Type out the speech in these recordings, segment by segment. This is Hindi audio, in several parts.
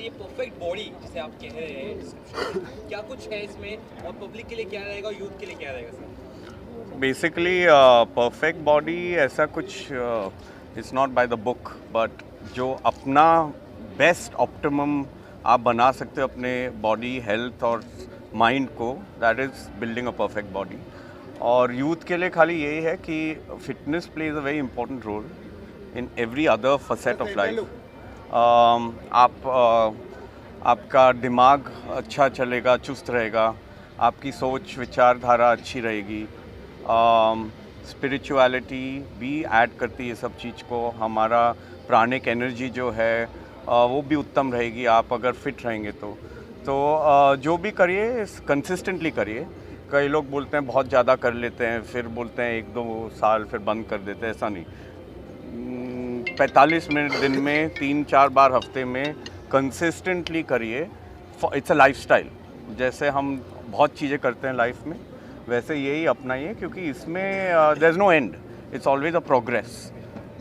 ये परफेक्ट बॉडी जिसे आप कह रहे हैं description में, क्या कुछ है इसमें और पब्लिक के लिए क्या रहेगा, यूथ के लिए क्या रहेगा सर? बेसिकली परफेक्ट बॉडी ऐसा कुछ it's not by the book, but जो अपना बेस्ट ऑप्टिमम आप बना सकते हो अपने बॉडी हेल्थ और माइंड को, that is building a perfect body. और यूथ के लिए खाली यही है कि fitness plays a very important role in every other facet of life. आपका दिमाग अच्छा चलेगा, चुस्त रहेगा, आपकी सोच विचारधारा अच्छी रहेगी, स्पिरिचुअलिटी भी ऐड करती है सब चीज़ को, हमारा प्राणिक एनर्जी जो है वो भी उत्तम रहेगी आप अगर फिट रहेंगे तो जो भी करिए कंसिस्टेंटली करिए। कई लोग बोलते हैं बहुत ज़्यादा कर लेते हैं, फिर बोलते हैं 1-2 साल फिर बंद कर देते हैं, ऐसा नहीं। 45 मिनट दिन में 3-4 बार हफ्ते में कंसिस्टेंटली करिए। इट्स अ लाइफस्टाइल, जैसे हम बहुत चीज़ें करते हैं लाइफ में वैसे यही अपनाइए, क्योंकि इसमें there is no end, it's always a progress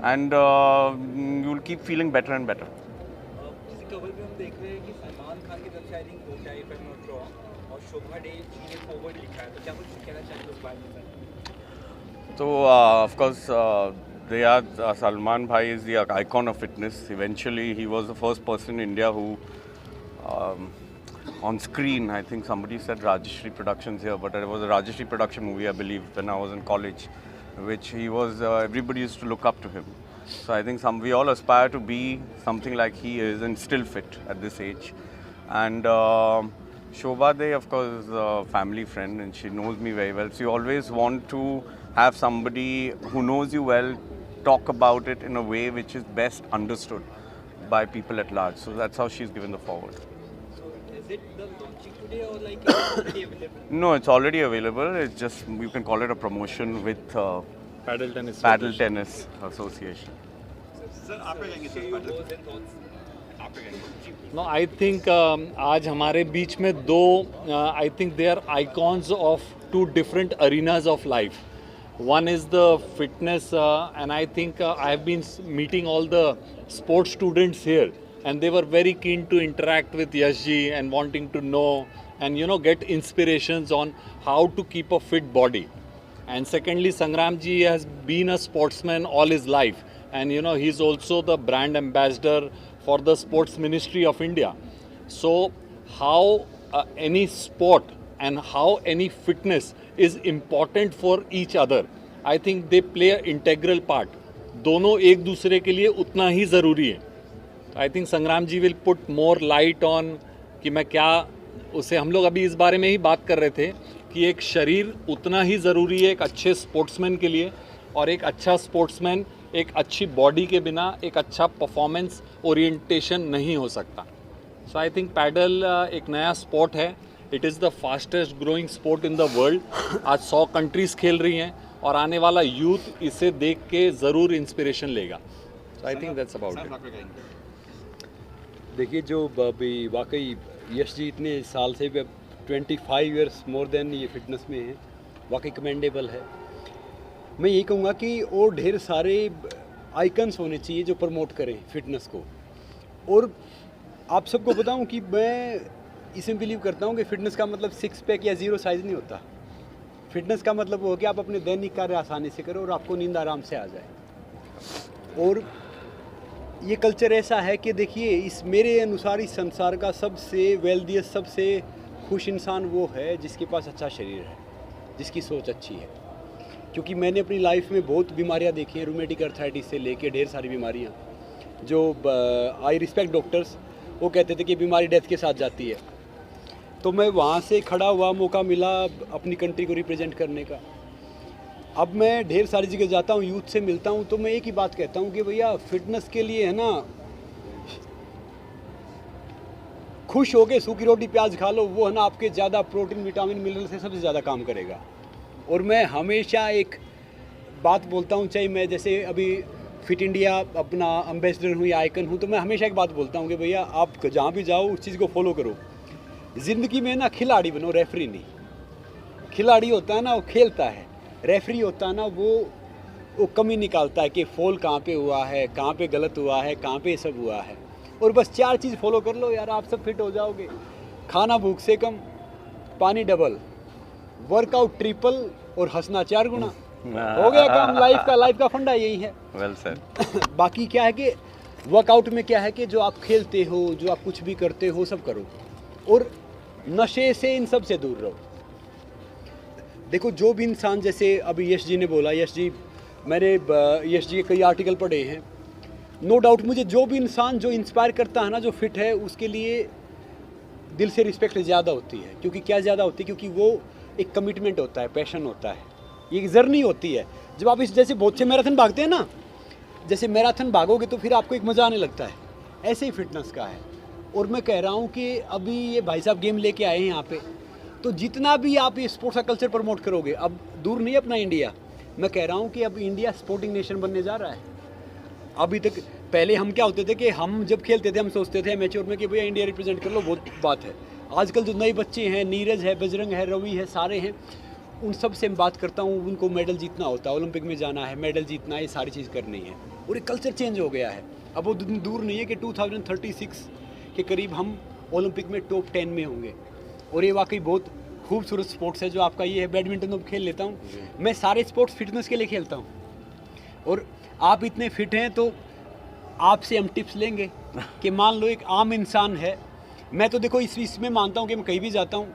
and you will keep feeling better and better. जैसे कवर पे हम देख रहे हैं कि सलमान खान की तरफ से आई थिंक कोट है if I am not wrong, और शोभा डे जी ने फॉरवर्ड लिखा है, तो क्या कुछ कहना चाहेंगे उस बारे में सर? तो of course Salman Bhai is the icon of fitness. Eventually, he was the first person in India who, on screen, I think somebody said Rajeshri Productions here, but it was a Rajeshri production movie, I believe, when I was in college, which he was, everybody used to look up to him. So I think we all aspire to be something like he is and still fit at this age. And Shobha De, of course, is a family friend and she knows me very well. So you always want to have somebody who knows you well talk about it in a way which is best understood by people at large. So that's how she's given the forward. So is it the launching today or like it's already available? No, it's already available. It's just, you can call it a promotion with paddle tennis Paddle Tennis Association. Sir आप क्या कहेंगे सर? Goals and thoughts. आप क्या कहेंगे? नो आई थिंक आज हमारे बीच में दो I think they are icons of two different arenas of life. One is the fitness, and I think I have been meeting all the sports students here, and they were very keen to interact with Yashji and wanting to know and get inspirations on how to keep a fit body. And secondly, Sangram ji has been a sportsman all his life, and he's also the brand ambassador for the Sports Ministry of India. So how any sport and how any fitness is important for each other. I think they play an integral part. दोनों एक दूसरे के लिए उतना ही ज़रूरी है. I think Sangram ji will put more light on कि मैं क्या उसे, हम लोग अभी इस बारे में ही बात कर रहे थे कि एक शरीर उतना ही ज़रूरी है एक अच्छे स्पोर्ट्समैन के लिए, और एक अच्छा स्पोर्ट्समैन एक अच्छी बॉडी के बिना एक अच्छा परफॉर्मेंस ओरिएंटेशन नहीं हो सकता. सो आई थिंक पैडल एक नया स्पोर्ट है. It is the fastest growing sport in the world. आज 100 कंट्रीज़ खेल रही हैं और आने वाला यूथ इसे देख के ज़रूर इंस्पिरेशन लेगा. So I think that's about it. देखिए जो अभी वाकई यश जी इतने साल से 25 इयर्स मोर देन ये फिटनेस में है, वाकई कमेंडेबल है. मैं यही कहूँगा कि और ढेर सारे आइकन्स होने चाहिए जो प्रमोट करें फिटनेस को. और आप सबको बताऊं कि मैं इसमें बिलीव करता हूं कि फिटनेस का मतलब 6 पैक या 0 साइज़ नहीं होता. फिटनेस का मतलब वो हो कि आप अपने दैनिक कार्य आसानी से करो और आपको नींद आराम से आ जाए. और ये कल्चर ऐसा है कि देखिए इस मेरे अनुसार इस संसार का सबसे वेल्दियस्ट, सबसे खुश इंसान वो है जिसके पास अच्छा शरीर है, जिसकी सोच अच्छी है. क्योंकि मैंने अपनी लाइफ में बहुत बीमारियां देखी हैं, रूमेटिक अर्थराइटिस से लेके ढेर सारी बीमारियां, जो आई रिस्पेक्ट डॉक्टर्स, वो कहते थे कि बीमारी डेथ के साथ जाती है. तो मैं वहाँ से खड़ा हुआ, मौका मिला अपनी कंट्री को रिप्रेजेंट करने का. अब मैं ढेर सारी जगह जाता हूँ, यूथ से मिलता हूँ, तो मैं एक ही बात कहता हूँ कि भैया फिटनेस के लिए है ना, खुश हो के सूखी रोटी प्याज खा लो, वो है ना आपके ज़्यादा प्रोटीन विटामिन मिनरल से सबसे ज़्यादा काम करेगा. और मैं हमेशा एक बात बोलता हूँ, चाहे मैं जैसे अभी फिट इंडिया अपना एम्बेसडर हूँ या आइकन हूँ, तो मैं हमेशा एक बात बोलता हूँ कि भैया आप जहाँ भी जाओ उस चीज़ को फॉलो करो. ज़िंदगी में ना खिलाड़ी बनो, रेफरी नहीं. खिलाड़ी होता है ना वो खेलता है, रेफरी होता है ना वो कमी निकालता है कि फॉल कहाँ पे हुआ है, कहाँ पे गलत हुआ है, कहाँ पे सब हुआ है. और बस 4 चीज़ फॉलो कर लो यार, आप सब फिट हो जाओगे। खाना भूख से कम, पानी डबल, वर्कआउट ट्रिपल और हंसना 4 गुना। हो गया काम। लाइफ का फंडा यही है। Well sir. बाकी क्या है कि वर्कआउट में क्या है कि जो आप खेलते हो, जो आप कुछ भी करते हो, सब करो और नशे से इन सब से दूर रहो। देखो जो भी इंसान, जैसे अभी यश जी ने बोला, मैंने यश जी के कई आर्टिकल पढ़े हैं, नो डाउट मुझे जो भी इंसान जो इंस्पायर करता है ना, जो फिट है, उसके लिए दिल से रिस्पेक्ट ज़्यादा होती है। क्योंकि क्या ज़्यादा होती है? क्योंकि वो एक कमिटमेंट होता है, पैशन होता है, ये एक जर्नी होती है। जब आप इस जैसे बहुत से मैराथन भागते हैं ना, जैसे मैराथन भागोगे तो फिर आपको एक मज़ा आने लगता है, ऐसे ही फिटनेस का है। और मैं कह रहा हूँ कि अभी ये भाई साहब गेम लेके आए हैं यहाँ पे, तो जितना भी आप ये स्पोर्ट्स का कल्चर प्रमोट करोगे, अब दूर नहीं अपना इंडिया, मैं कह रहा हूँ कि अब इंडिया स्पोर्टिंग नेशन बनने जा रहा है। अभी तक पहले हम क्या होते थे कि हम जब खेलते थे हम सोचते थे मैच्योर में कि भैया इंडिया रिप्रेजेंट कर लो, बहुत बात है। आजकल जो नए बच्चे हैं, नीरज है, बजरंग है, रवि है, सारे हैं, उन सब से मैं बात करता हूँ, उनको मेडल जीतना होता है, ओलंपिक में जाना है, मेडल जीतना है, ये सारी चीज़ करनी है। और ये कल्चर चेंज हो गया है। अब वो दूर नहीं है कि 2036 के करीब हम ओलंपिक में टॉप 10 में होंगे। और ये वाकई बहुत खूबसूरत स्पोर्ट्स है जो आपका ये है। बैडमिंटन तो खेल लेता हूँ मैं, सारे स्पोर्ट्स फिटनेस के लिए खेलता हूँ। और आप इतने फिट हैं तो आपसे हम टिप्स लेंगे कि मान लो एक आम इंसान है, मैं तो देखो इसमें मानता हूँ कि मैं कहीं भी जाता हूँ,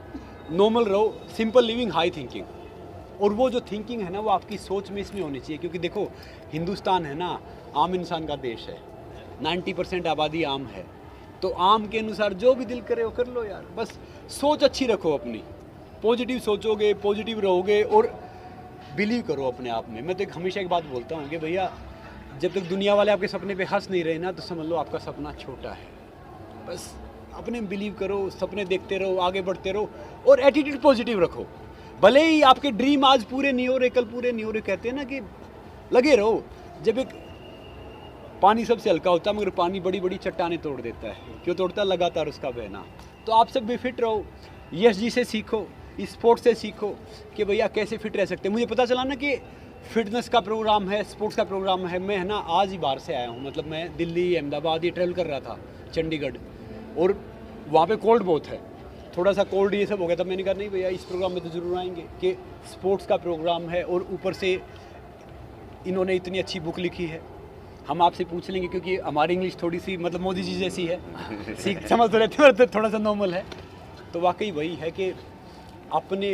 नॉर्मल रहो, सिंपल लिविंग, हाई थिंकिंग। और वो जो थिंकिंग है ना, वो आपकी सोच में इसमें होनी चाहिए। क्योंकि देखो हिंदुस्तान है ना, आम इंसान का देश है, 90% आबादी आम है। तो आम के अनुसार जो भी दिल करे वो कर लो यार, बस सोच अच्छी रखो अपनी, पॉजिटिव सोचोगे, पॉजिटिव रहोगे और बिलीव करो अपने आप में। मैं तो हमेशा एक बात बोलता हूँ कि भैया जब तक दुनिया वाले आपके सपने पे हंस नहीं रहे ना, तो समझ लो आपका सपना छोटा है। बस अपने में बिलीव करो, सपने देखते रहो, आगे बढ़ते रहो और एटीट्यूड पॉजिटिव रखो। भले ही आपके ड्रीम आज पूरे नहीं हो रहे, कल पूरे नहीं हो रहे, कहते हैं ना कि लगे रहो। जब एक पानी सबसे हल्का होता है, मगर पानी बड़ी बड़ी चट्टानें तोड़ देता है। क्यों तोड़ता है? लगातार उसका बहना। तो आप सब भी फिट रहो, यश जी से सीखो, स्पोर्ट्स से सीखो कि भैया कैसे फिट रह सकते हैं। मुझे पता चला ना कि फिटनेस का प्रोग्राम है, स्पोर्ट्स का प्रोग्राम है। मैं है ना आज ही बाहर से आया हूँ, मतलब मैं दिल्ली, अहमदाबाद ये ट्रैवल कर रहा था, चंडीगढ़, और वहाँ पे कोल्ड बहुत है, थोड़ा सा कोल्ड ये सब हो गया था। मैंने कहा नहीं भैया इस प्रोग्राम में तो ज़रूर आएंगे कि स्पोर्ट्स का प्रोग्राम है और ऊपर से इन्होंने इतनी अच्छी बुक लिखी है। हम आपसे पूछ लेंगे क्योंकि हमारी इंग्लिश थोड़ी सी मतलब मोदी जी जैसी है, सीख समझ तो रहते हैं, थोड़ा सा नॉर्मल है। तो वाकई वही है कि अपने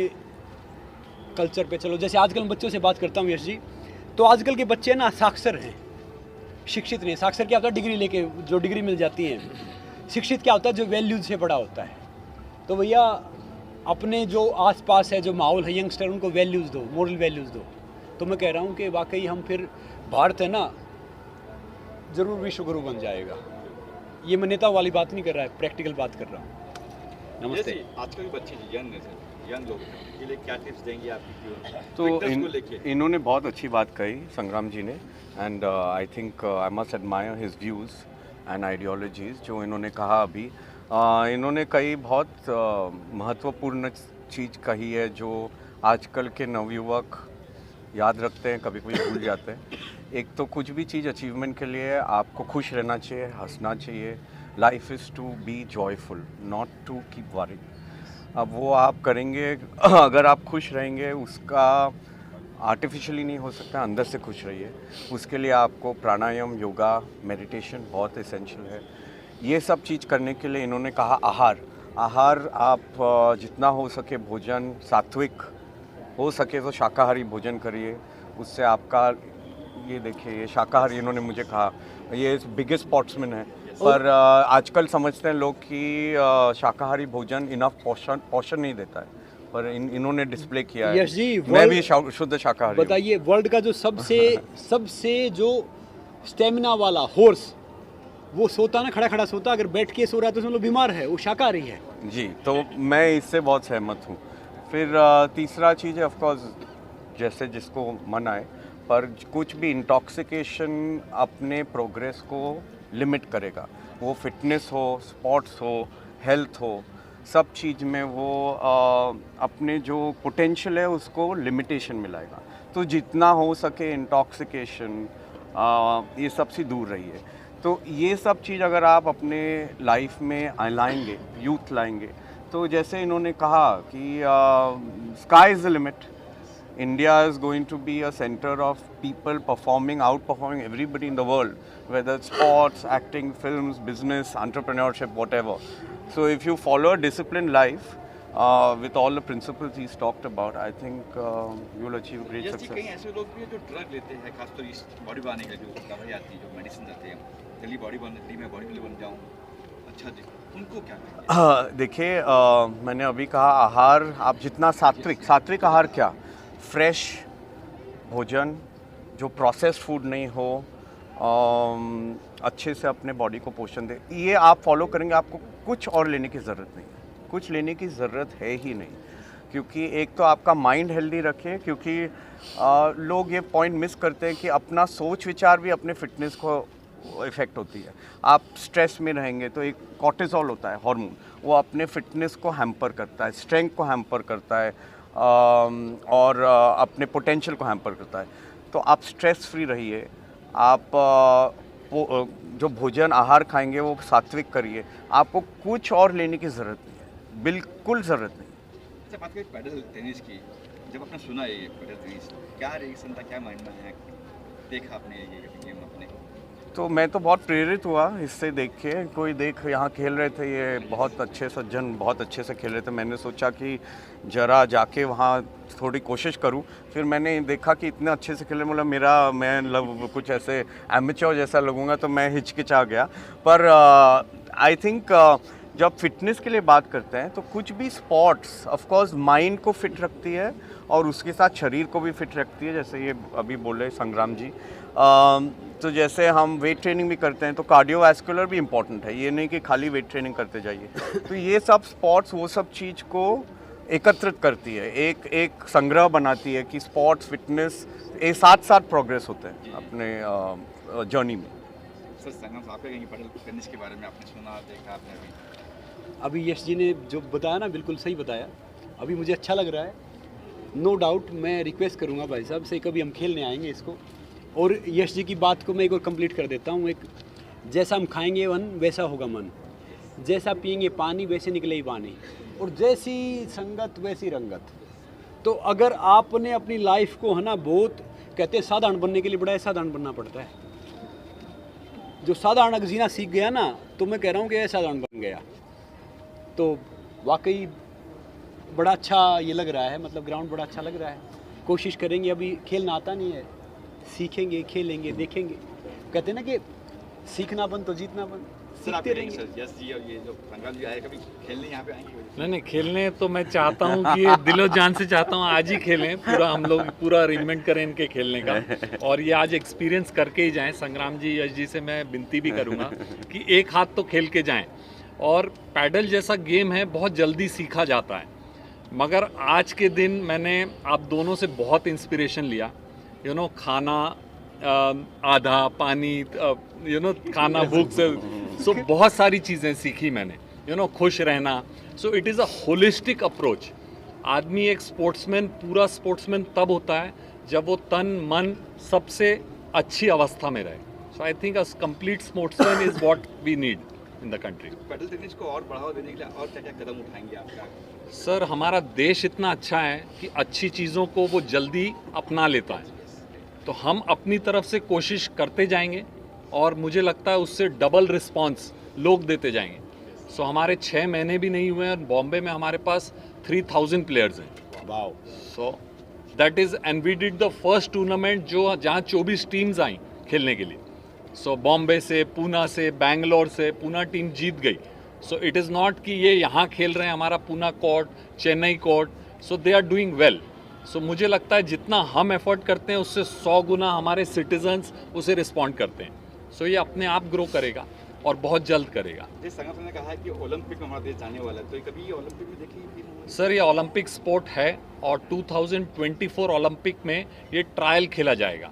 कल्चर पे चलो। जैसे आजकल मैं बच्चों से बात करता हूँ यश जी, तो आजकल के बच्चे ना साक्षर हैं, शिक्षित नहीं। साक्षर क्या होता है? डिग्री लेके जो डिग्री मिल जाती है। शिक्षित क्या होता है? जो वैल्यूज से बड़ा होता है। तो भैया अपने जो आसपास है, जो माहौल है, यंगस्टर, उनको वैल्यूज़ दो, मोरल वैल्यूज़ दो। तो मैं कह रहा हूँ कि वाकई हम फिर भारत है ना ज़रूर विश्व गुरु बन जाएगा। ये मैं नेता वाली बात नहीं कर रहा है, प्रैक्टिकल बात कर रहा हूँ। नमस्ते। आजकल के बच्चे यंग लोग के लिए क्या टिप्स देंगे आपकी? तो इन्होंने बहुत अच्छी बात कही संग्राम जी ने, and I think I must admire his views and ideologies जो इन्होंने कहा अभी। इन्होंने कई बहुत महत्वपूर्ण चीज़ कही है जो आजकल के नवयुवक याद रखते हैं, कभी कभी भूल जाते हैं। एक तो कुछ भी चीज़ अचीवमेंट के लिए आपको खुश रहना चाहिए, हंसना चाहिए। Life is to be joyful, not to keep worrying. अब वो आप करेंगे अगर आप खुश रहेंगे, उसका आर्टिफिशियली नहीं हो सकता, अंदर से खुश रहिए। उसके लिए आपको प्राणायाम, योगा, मेडिटेशन बहुत एसेंशियल है। ये सब चीज़ करने के लिए इन्होंने कहा आहार आप जितना हो सके भोजन सात्विक, हो सके तो शाकाहारी भोजन करिए। उससे आपका ये देखिए, ये शाकाहारी इन्होंने मुझे कहा, ये बिगेस्ट स्पोर्ट्समैन है। पर आजकल समझते हैं लोग कि शाकाहारी भोजन इनफ पोषण नहीं देता है, पर इन्होंने डिस्प्ले किया है। यश जी, मैं भी शुद्ध शाकाहारी हूँ। बताइए, वर्ल्ड का जो सबसे जो स्टेमिना वाला हॉर्स, वो सोता ना, खड़ा खड़ा सोता, अगर बैठ के सो रहा है तो समझ लो बीमार है, वो शाकाहारी है। जी, तो मैं इससे बहुत सहमत हूँ। फिर तीसरा चीज़ है ऑफकोर्स, जैसे जिसको मन आए, पर कुछ भी इंटॉक्सिकेशन अपने प्रोग्रेस को लिमिट करेगा। वो फिटनेस हो, स्पोर्ट्स हो, हेल्थ हो, सब चीज़ में वो अपने जो पोटेंशियल है उसको लिमिटेशन में लाएगा। तो जितना हो सके इंटॉक्सिकेशन ये सबसे दूर रहिए। तो ये सब चीज़ अगर आप अपने लाइफ में लाएंगे, यूथ लाएंगे, तो जैसे इन्होंने कहा कि sky is the limit. India is going to be a center of people outperforming everybody in the world, whether it's sports, acting, films, business, entrepreneurship, whatever. So if you follow a disciplined life with all the principles he's talked about, I think you will achieve great yes जी, कई success. ऐसे लोग भी हैं जो ड्रग लेते हैं, खासतौर इस बॉडी बनाने के लिए जो दवाई आती है, जो मेडिसिन आते हैं, जल्दी बॉडी बनती मैं बॉडी बिल्डर बन जाऊँ, अच्छा जी, उनको क्या कहेंगे? देखिए, मैंने अभी कहा आहार, आप जितना सात्विक आहार क्या, फ्रेश भोजन जो प्रोसेस्ड फूड नहीं हो, अच्छे से अपने बॉडी को पोषण दे, ये आप फॉलो करेंगे, आपको कुछ और लेने की ज़रूरत नहीं है, कुछ लेने की ज़रूरत है ही नहीं. क्योंकि एक तो आपका माइंड हेल्दी रखें, क्योंकि लोग ये पॉइंट मिस करते हैं कि अपना सोच विचार भी अपने फिटनेस को इफ़ेक्ट होती है. आप स्ट्रेस में रहेंगे तो एक कॉर्टिसोल होता है हार्मोन, वो अपने फिटनेस को हैम्पर करता है, स्ट्रेंथ को हैम्पर करता है, और अपने पोटेंशियल को हैम्पर करता है. तो आप स्ट्रेस फ्री रहिए, आप जो भोजन आहार खाएंगे वो सात्विक करिए, आपको कुछ और लेने की ज़रूरत नहीं है, बिल्कुल ज़रूरत नहीं. अच्छा, बात करें पैडल टेनिस की, जब आपने सुना ये पैडल टेनिस, क्या रिएक्शन था, क्या माइंड में है, देखा आपने ये गेम अपने? तो मैं तो बहुत प्रेरित हुआ इससे देख के. कोई यहाँ खेल रहे थे, ये बहुत अच्छे सज्जन बहुत अच्छे से खेल रहे थे. मैंने सोचा कि ज़रा जाके वहाँ थोड़ी कोशिश करूँ. फिर मैंने देखा कि इतने अच्छे से खेले, मतलब मैं कुछ ऐसे एमेच्योर जैसा लगूंगा, तो मैं हिचकिचा गया. पर आई थिंक जब फिटनेस के लिए बात करते हैं तो कुछ भी स्पोर्ट्स ऑफ कोर्स माइंड को फिट रखती है और उसके साथ शरीर को भी फिट रखती है. जैसे ये अभी बोले संग्राम जी, तो जैसे हम वेट ट्रेनिंग भी करते हैं तो कार्डियोवैस्कुलर भी इम्पॉर्टेंट है, ये नहीं कि खाली वेट ट्रेनिंग करते जाइए. तो ये सब स्पोर्ट्स वो सब चीज़ को एकत्रित करती है, एक संग्रह बनाती है कि स्पोर्ट्स फिटनेस ये साथ साथ प्रोग्रेस होते हैं अपने जर्नी में. सर, संगम साहब कहेंगे पैडल टेनिस के बारे में, आपने सुना, देखा आपने अभी यश जी ने जो बताया ना, बिल्कुल सही बताया. अभी मुझे अच्छा लग रहा है. नो डाउट मैं रिक्वेस्ट करूँगा भाई साहब से, कभी हम खेलने आएंगे इसको. और यश जी की बात को मैं एक और कंप्लीट कर देता हूँ. एक, जैसा हम खाएंगे वन वैसा होगा मन, जैसा पिएंगे पानी वैसे निकले ही पानी, और जैसी संगत वैसी रंगत. तो अगर आपने अपनी लाइफ को है ना, बहुत कहते हैं साधारण बनने के लिए बड़ा साधारण बनना पड़ता है. जो साधारण अगर जीना सीख गया ना, तो मैं कह रहा हूँ कि साधारण बन गया. तो वाकई बड़ा अच्छा ये लग रहा है, मतलब ग्राउंड बड़ा अच्छा लग रहा है. कोशिश करेंगे, अभी खेलना आता नहीं है, सीखेंगे, खेलेंगे, देखेंगे. कहते हैं ना कि सीखना बन तो जीतना बन, सीखते रहेंगे. सर, यस जी, और ये जो संग्राम जी आए, कभी खेलने यहाँ पे आएंगे? नहीं, खेलने तो मैं चाहता हूँ कि ये दिलो जान से चाहता हूँ आज ही खेलें, पूरा हम लोग पूरा अरेंजमेंट करें इनके खेलने का, और ये आज एक्सपीरियंस करके ही जाएं. संग्राम जी, यश जी से मैं विनती भी करूँगा कि एक हाथ तो खेल के जाएं. और पैडल जैसा गेम है, बहुत जल्दी सीखा जाता है, मगर आज के दिन मैंने आप दोनों से बहुत इंस्पिरेशन लिया. खाना आधा, पानी, खाना भूख से, सो बहुत सारी चीज़ें सीखी मैंने. खुश रहना. So it is a holistic approach. आदमी एक स्पोर्ट्समैन, पूरा स्पोर्ट्समैन तब होता है जब वो तन मन सबसे अच्छी अवस्था में रहे. So I think a complete sportsman is what we need in the country. Padel tennis को और बढ़ावा देने के लिए और क्या क्या कदम उठाएंगे आपका? सर, हमारा देश इतना अच्छा है कि अच्छी चीज़ों को वो जल्दी अपना लेता है, तो हम अपनी तरफ से कोशिश करते जाएंगे और मुझे लगता है उससे डबल रिस्पांस लोग देते जाएंगे. सो हमारे 6 महीने भी नहीं हुए हैं, बॉम्बे में हमारे पास 3000 प्लेयर्स हैं. Wow. So that is, and we did the first tournament जहाँ 24 टीम्स आई खेलने के लिए. सो बॉम्बे से, पूना से, बैंगलोर से, पूना टीम जीत गई. सो इट इज़ नॉट कि ये यहाँ खेल रहे हैं, हमारा Poona court, Chennai court, so they are doing well. So मुझे लगता है जितना हम एफर्ट करते हैं उससे 100 गुना हमारे सिटीजन्स उसे रिस्पॉन्ड करते हैं. सो ये अपने आप ग्रो करेगा और बहुत जल्द करेगा. जिस संगम सर ने कहा है कि ओलंपिक में हमारा देश जाने वाला है, तो कभी ये ओलंपिक में देखिए? सर, ये ओलंपिक स्पोर्ट है और 2024 ओलंपिक में ये ट्रायल खेला जाएगा,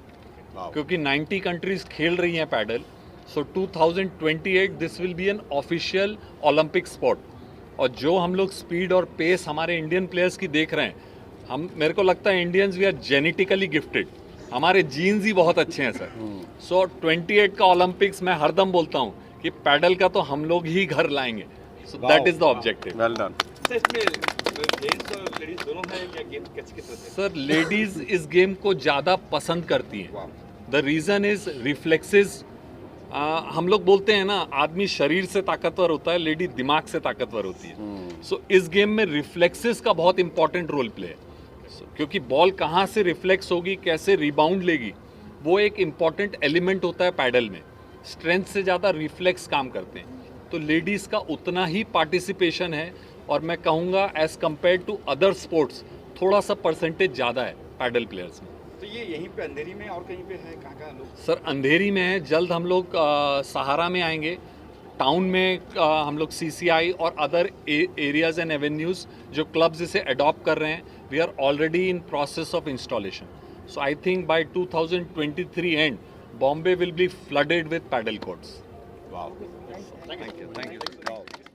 क्योंकि 90 कंट्रीज खेल रही हैं paddle. So 2028 this will be an official Olympic sport. और जो हम लोग स्पीड और पेस हमारे इंडियन प्लेयर्स की देख रहे हैं, मेरे को लगता है Indians we are genetically gifted. हमारे जीन्स ही बहुत अच्छे हैं सर। सो 28 का ओलंपिक्स मैं हरदम बोलता हूँ कि पैडल का तो हम लोग ही घर लाएंगे। So that is the objective. Well done. Sir इसमें जेंट्स और लेडीज दोनों हैं या गेम कैसे किस तरह से? सर लेडीज इस गेम को ज़्यादा पसंद करती हैं। The reason is reflexes. हम लोग बोलते हैं ना, आदमी शरीर से ताकतवर होता है, लेडी दिमाग से ताकतवर होती है। सो इस गेम में रिफ्लेक्सेस का बहुत इंपॉर्टेंट रोल प्ले है। क्योंकि बॉल कहाँ से रिफ्लेक्स होगी, कैसे रिबाउंड लेगी, वो एक इम्पॉर्टेंट एलिमेंट होता है पैडल में। स्ट्रेंथ से ज़्यादा रिफ्लेक्स काम करते हैं। तो लेडीज़ का उतना ही पार्टिसिपेशन है, और मैं कहूँगा as compared to other sports थोड़ा सा परसेंटेज ज़्यादा है पैडल प्लेयर्स में। तो ये यहीं पे अंधेरी में और कहीं पे है, कहाँ लोग? सर अंधेरी में है, जल्द हम लोग सहारा में आएंगे, टाउन में हम लोग CCI और अदर एरियाज एंड एवेन्यूज़ जो क्लब्स इसे अडॉप्ट कर रहे हैं, we are already in process of installation. So I think by 2023 and Bombay will be flooded with paddle courts. Thank you.